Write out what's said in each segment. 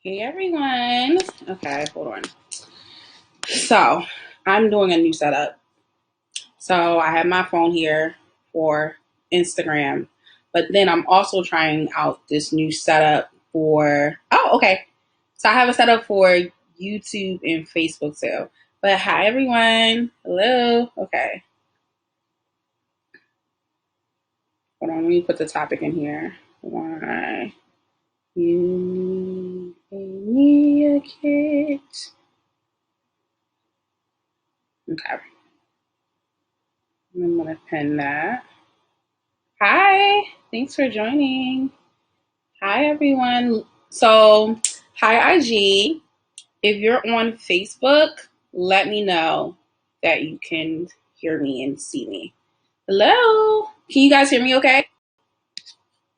Hey everyone. Okay, hold on. So, I'm doing a new setup. So, I have my phone here for Instagram, but then I'm also trying out this new setup okay. So, I have a setup for YouTube and Facebook too. But hi everyone. Hello. Okay. Hold on, let me put the topic in here. Why you need a kit. Okay. I'm gonna pin that. Hi, thanks for joining. Hi, everyone. So, hi, IG. If you're on Facebook, let me know that you can hear me and see me. Hello. Can you guys hear me okay?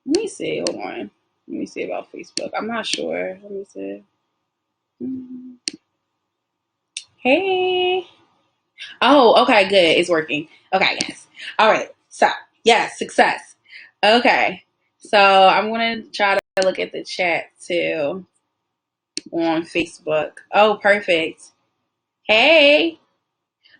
Let me see. Hold on. Let me see about Facebook. I'm not sure. Let me see. Hey. Oh, okay, good. It's working. Okay, yes. All right. So, yes, success. Okay. So, I'm going to try to look at the chat too on Facebook. Oh, perfect. Hey.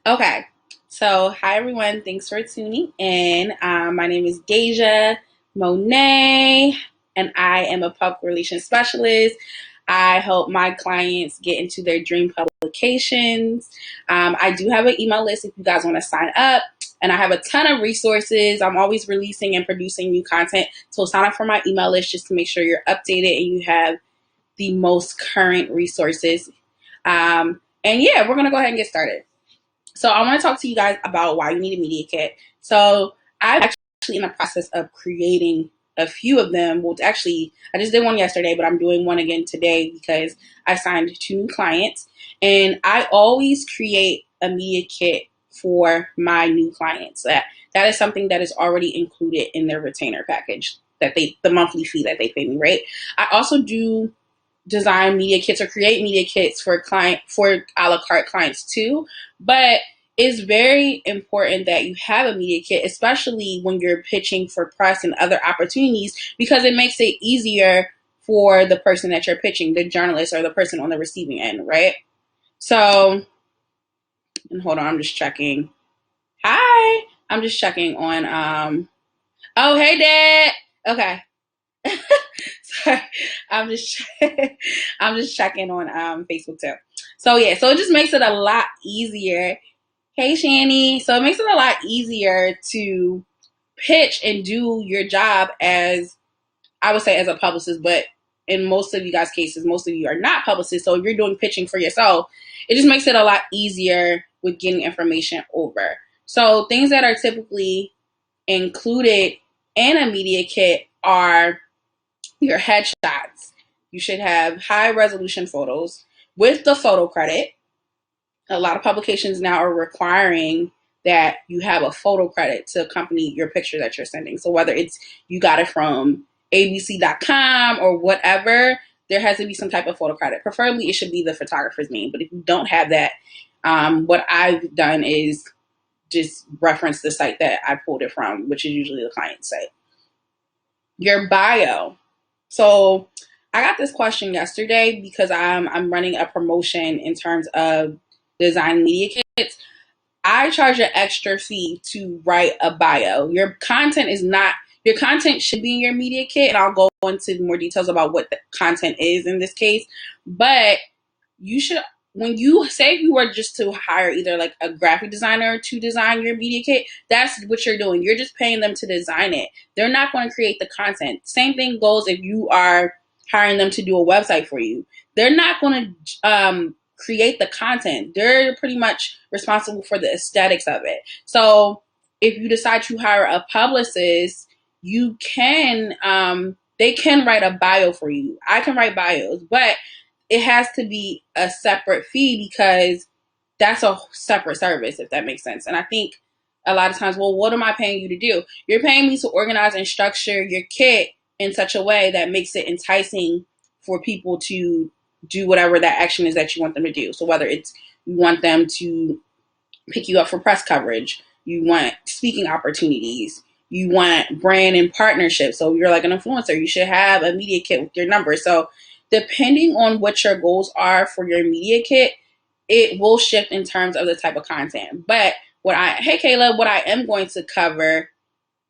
Okay. So, hi everyone. Thanks for tuning in. My name is Deja Monet, and I am a public relations specialist. I help my clients get into their dream publications. I do have an email list if you guys want to sign up, and I have a ton of resources. I'm always releasing and producing new content. So, sign up for my email list just to make sure you're updated and you have the most current resources. And yeah, we're going to go ahead and get started. So I want to talk to you guys about why you need a media kit. So I'm actually in the process of creating a few of them. Well, actually, I just did one yesterday, but I'm doing one again today because I signed 2 new clients. And I always create a media kit for my new clients. That is something that is already included in their retainer package, the monthly fee that they pay me, right? I also do design media kits or create media kits for a la carte clients too. But it's very important that you have a media kit, especially when you're pitching for press and other opportunities, because it makes it easier for the person that you're pitching, the journalist or the person on the receiving end, right? So, and hold on, I'm just checking. Hi, I'm just checking on. Oh, hey, Dad. Okay. Sorry, I'm just I'm just checking on Facebook too. So yeah, so it just makes it a lot easier. Hey Shani, so it makes it a lot easier to pitch and do your job as I would say as a publicist, but in most of you guys' cases, most of you are not publicists. So if you're doing pitching for yourself, it just makes it a lot easier with getting information over. So things that are typically included in a media kit are your headshots. You should have high resolution photos with the photo credit. A lot of publications now are requiring that you have a photo credit to accompany your picture that you're sending. So whether it's you got it from abc.com or whatever, there has to be some type of photo credit. Preferably it should be the photographer's name. But if you don't have that, what I've done is just reference the site that I pulled it from, which is usually the client site. Your bio. So I got this question yesterday because I'm running a promotion in terms of design media kits. I charge an extra fee to write a bio. Your content should be in your media kit, and I'll go into more details about what the content is in this case. But you should, when you say if you were just to hire either like a graphic designer to design your media kit, that's what you're doing. You're just paying them to design it. They're not going to create the content. Same thing goes if you are hiring them to do a website for you. They're not going to create the content. They're pretty much responsible for the aesthetics of it. So if you decide to hire a publicist, you can they can write a bio for you. I can write bios, but it has to be a separate fee because that's a separate service, if that makes sense. And I think a lot of times, well, what am I paying you to do? You're paying me to organize and structure your kit in such a way that makes it enticing for people to do whatever that action is that you want them to do. So whether it's you want them to pick you up for press coverage, you want speaking opportunities, you want brand and partnerships. So you're like an influencer, you should have a media kit with your number. So depending on what your goals are for your media kit, it will shift in terms of the type of content. But hey Kayla, what I am going to cover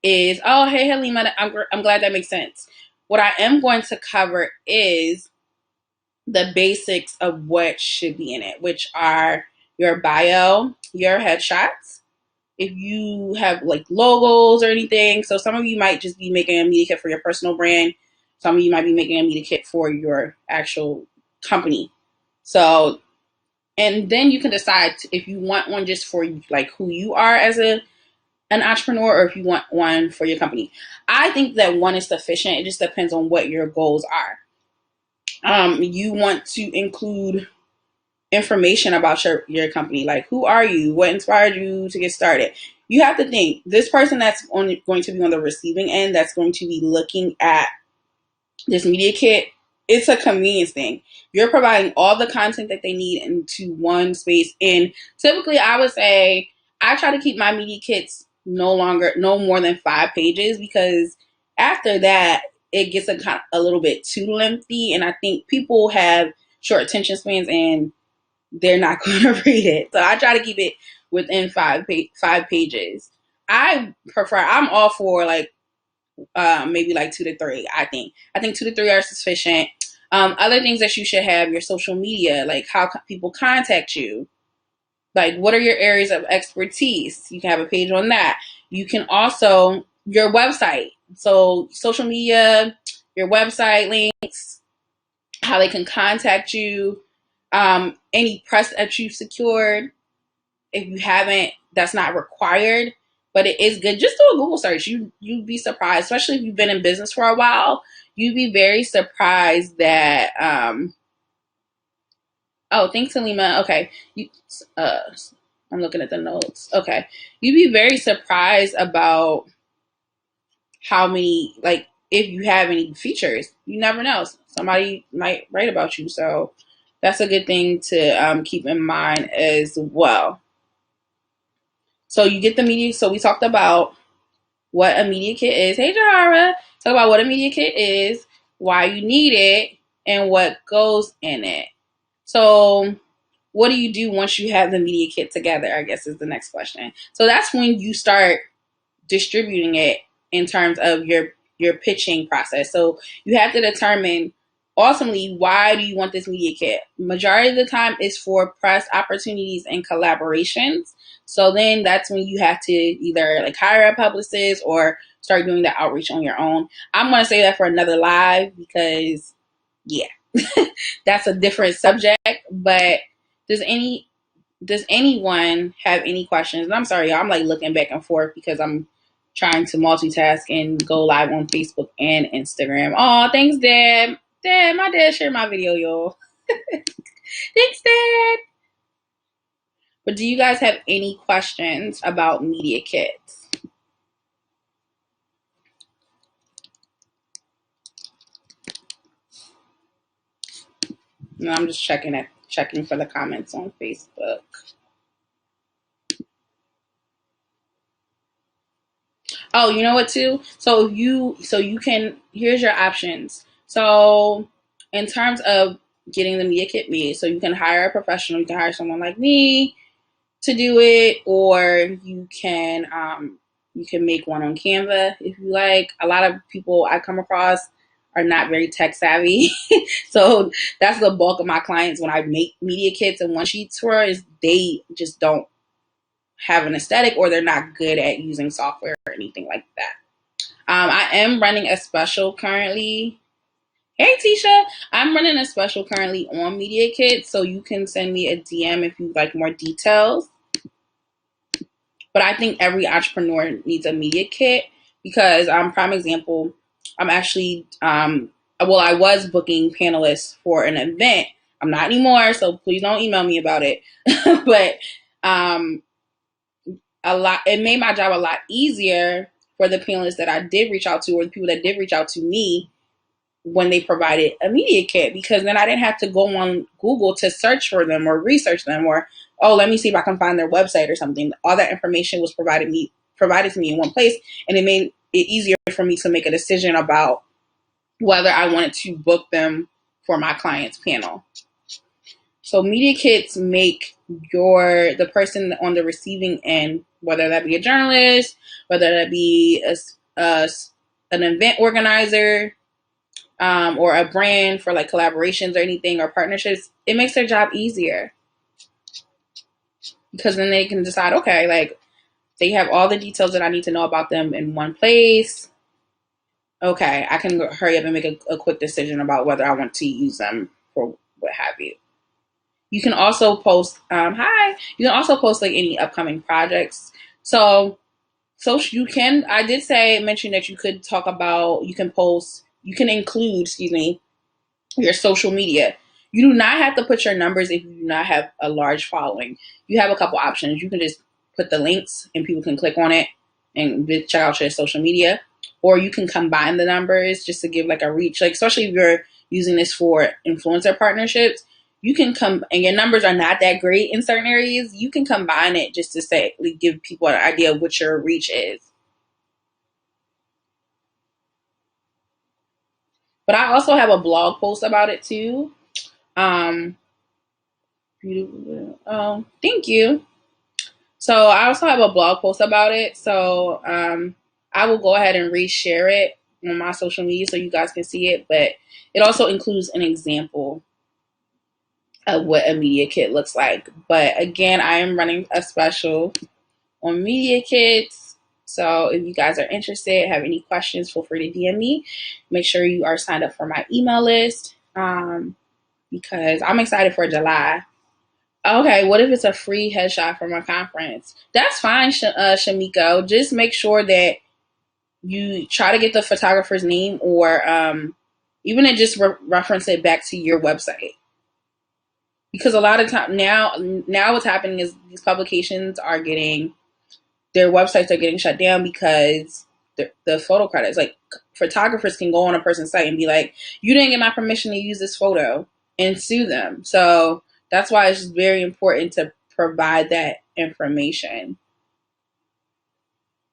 is, oh, hey Halima, I'm glad that makes sense. What I am going to cover is the basics of what should be in it, which are your bio, your headshots, if you have like logos or anything. So some of you might just be making a media kit for your personal brand. Some of you might be making a media kit for your actual company. So, and then you can decide if you want one just for like who you are as an entrepreneur, or if you want one for your company. I think that one is sufficient. It just depends on what your goals are. You want to include information about your company, like who are you, what inspired you to get started. You have to think, this person that's going to be on the receiving end, that's going to be looking at this media kit, it's a convenience thing. You're providing all the content that they need into one space. And typically I would say I try to keep my media kits no more than 5 pages, because after that it gets a little bit too lengthy, and I think people have short attention spans and they're not going to read it. So I try to keep it within 5 pages. I'm all for like maybe like 2 to 3. I think 2 to 3 are sufficient. Other things that you should have: your social media, like how people contact you, like what are your areas of expertise. You can have a page on that. You can also, your website, so social media, your website links, how they can contact you, any press that you've secured. If you haven't, that's not required, but it is good. Just do a Google search. You'd be surprised, especially if you've been in business for a while. You'd be very surprised that. Oh, thanks, Halima. Okay, I'm looking at the notes. Okay, you'd be very surprised about how many, like, if you have any features. You never know. Somebody might write about you, so that's a good thing to keep in mind as well. So you get the media. So we talked about what a media kit is. Hey, Jahara. Talk about what a media kit is, why you need it, and what goes in it. So what do you do once you have the media kit together, I guess is the next question. So that's when you start distributing it in terms of your pitching process. So you have to determine ultimately, why do you want this media kit? Majority of the time is for press opportunities and collaborations. So then that's when you have to either like hire a publicist or start doing the outreach on your own. I'm going to say that for another live, because yeah, that's a different subject. But does anyone have any questions? And I'm sorry, y'all, I'm like looking back and forth because I'm trying to multitask and go live on Facebook and Instagram. Oh, thanks, Dad. Dad, my dad shared my video, y'all. Thanks, Dad. But do you guys have any questions about media kits? No, I'm just checking for the comments on Facebook. Oh, you know what too? So you can, here's your options. So in terms of getting the media kit made, so you can hire a professional, you can hire someone like me to do it, or you can make one on Canva if you like. A lot of people I come across are not very tech savvy. So that's the bulk of my clients when I make media kits and one sheets for, is they just don't have an aesthetic, or they're not good at using software or anything like that. I am running a special currently. Hey, Tisha. I'm running a special currently on Media Kit, so you can send me a DM if you'd like more details. But I think every entrepreneur needs a Media Kit, because prime example, I'm actually, I was booking panelists for an event. I'm not anymore, so please don't email me about it. But it made my job a lot easier for the panelists that I did reach out to, or the people that did reach out to me, when they provided a media kit, because then I didn't have to go on Google to search for them or research them, or, oh, let me see if I can find their website or something. All that information was provided to me in one place, and it made it easier for me to make a decision about whether I wanted to book them for my client's panel. So media kits make the person on the receiving end, whether that be a journalist, whether that be an event organizer, or a brand for like collaborations or anything or partnerships, it makes their job easier. Because then they can decide, okay, like they have all the details that I need to know about them in one place. Okay, I can hurry up and make a quick decision about whether I want to use them for what have you. You can also post, you can also post like any upcoming projects. So you can, I did mention that you could talk about, you can include, your social media. You do not have to put your numbers if you do not have a large following. You have a couple options. You can just put the links and people can click on it and check out your social media. Or you can combine the numbers just to give like a reach. Like especially if you're using this for influencer partnerships, you can and your numbers are not that great in certain areas. You can combine it just to say, like, give people an idea of what your reach is. But I also have a blog post about it too. Thank you. So I also have a blog post about it. So I will go ahead and reshare it on my social media so you guys can see it. But it also includes an example of what a media kit looks like. But again, I am running a special on media kits. So if you guys are interested, have any questions, feel free to DM me. Make sure you are signed up for my email list because I'm excited for July. Okay, what if it's a free headshot from a conference? That's fine, Shamiko. Just make sure that you try to get the photographer's name or even to just reference it back to your website. Because a lot of time now what's happening is these publications are getting, their websites are getting shut down because the photo credits, like photographers can go on a person's site and be like, you didn't get my permission to use this photo and sue them. So that's why it's very important to provide that information.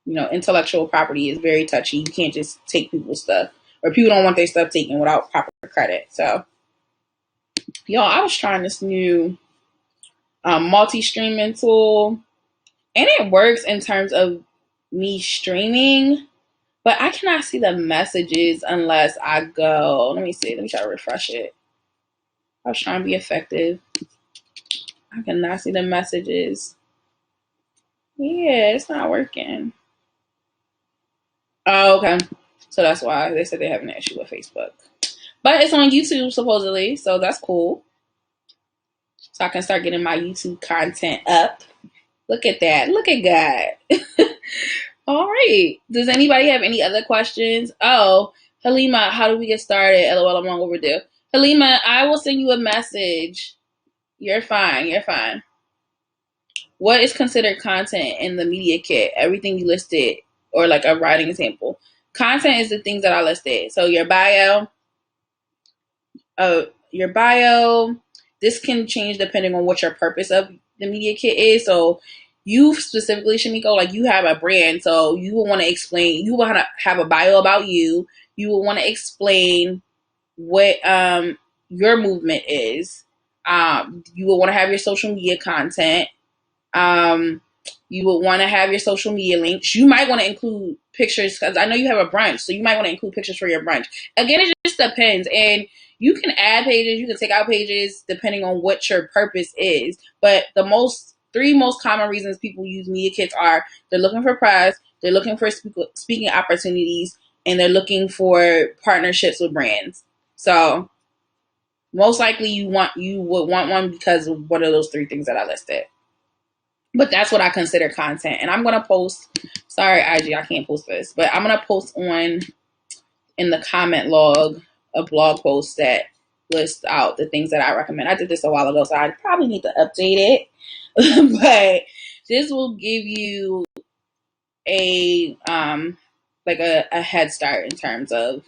Intellectual property is very touchy. You can't just take people's stuff, or people don't want their stuff taken without proper credit. So, I was trying this new multi-streaming tool, and it works in terms of me streaming, but I cannot see the messages unless I go. Let me see. Let me try to refresh it. I was trying to be effective. I cannot see the messages. Yeah, it's not working. Oh, okay. So that's why they said they have an issue with Facebook. But it's on YouTube, supposedly, so that's cool. So I can start getting my YouTube content up. Look at that. Look at God. All right. Does anybody have any other questions? Oh, Halima, how do we get started? LOL, I'm long overdue. Halima, I will send you a message. You're fine. You're fine. What is considered content in the media kit? Everything you listed, or like a writing example. Content is the things that I listed. So your bio. This can change depending on what your purpose of the media kit is. So you specifically, Shamiko, like you have a brand, so you will want to explain, you want to have a bio about you. You will want to explain what your movement is. You will want to have your social media content. You would want to have your social media links. You might want to include pictures because I know you have a brunch, so you might want to include pictures for your brunch. Again, it just depends. And you can add pages, you can take out pages depending on what your purpose is. But the three most common reasons people use media kits are they're looking for press, they're looking for speaking opportunities, and they're looking for partnerships with brands. So most likely you would want one because of one of those three things that I listed. But that's what I consider content. And I'm going to post, sorry, IG, I can't post this, but I'm going to post in the comment log a blog post that lists out the things that I recommend. I did this a while ago, so I probably need to update it. But this will give you a head start in terms of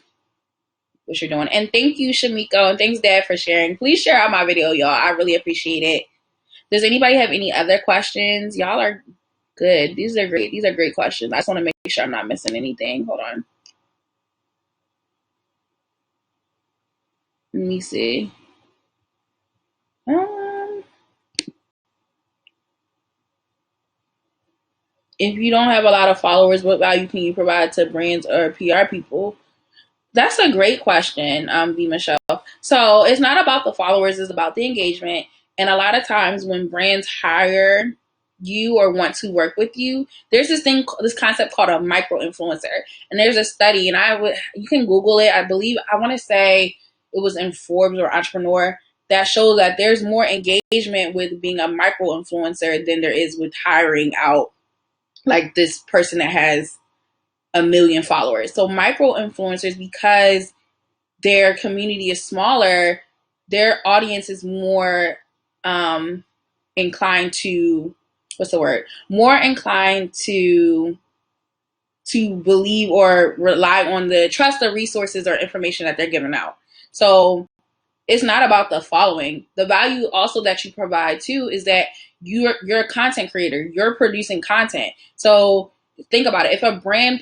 what you're doing. And thank you, Shamiko, and thanks, Dad, for sharing. Please share out my video, y'all. I really appreciate it. Does anybody have any other questions? Y'all are good. These are great. These are great questions. I just want to make sure I'm not missing anything. Hold on. Let me see. If you don't have a lot of followers, what value can you provide to brands or PR people? That's a great question, V. Michelle. So it's not about the followers, it's about the engagement. And a lot of times when brands hire you or want to work with you, there's this concept called a micro influencer. And there's a study, and you can Google it. I want to say it was in Forbes or Entrepreneur, that shows that there's more engagement with being a micro influencer than there is with hiring out like this person that has 1 million followers. So micro influencers, because their community is smaller, their audience is more inclined to more inclined to believe or rely on the trust the resources or information that they're giving out. So it's not about the following. The value also that you provide too is that you're a content creator. You're producing content. So think about it. If a brand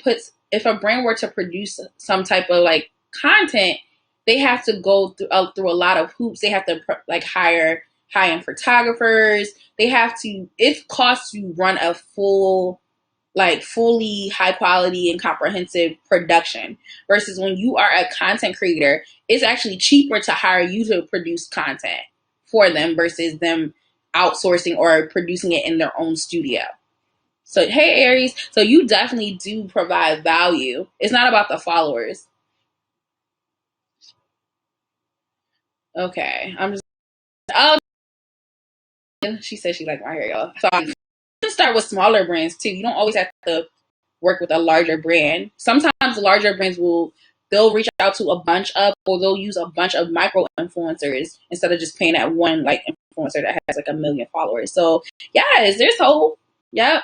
were to produce some type of like content, they have to go through a lot of hoops. They have to like hire high-end photographers. It costs to run a fully high quality and comprehensive production, versus when you are a content creator, it's actually cheaper to hire you to produce content for them versus them outsourcing or producing it in their own studio. So hey Aries, so you definitely do provide value. It's not about the followers. Okay, I'm just oh she said she liked my hair, y'all. So you can start with smaller brands too. You don't always have to work with a larger brand. Sometimes larger brands they'll reach out to a bunch of, or they'll use a bunch of micro influencers instead of just paying that one like influencer that has like 1 million followers. So yeah, there's hope. Yep.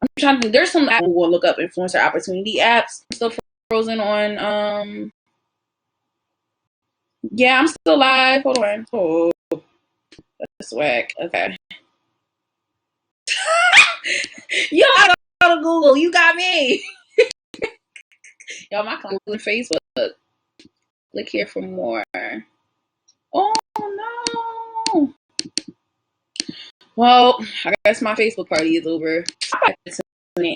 I'm trying to think. There's some apps we'll look up influencer opportunity apps. I'm still frozen on yeah, I'm still live. Hold on. Oh, that's whack. Okay. Yo, I go to Google. You got me. Yo, my Google and Facebook. Click here for more. Oh no. Well, I guess my Facebook party is over. And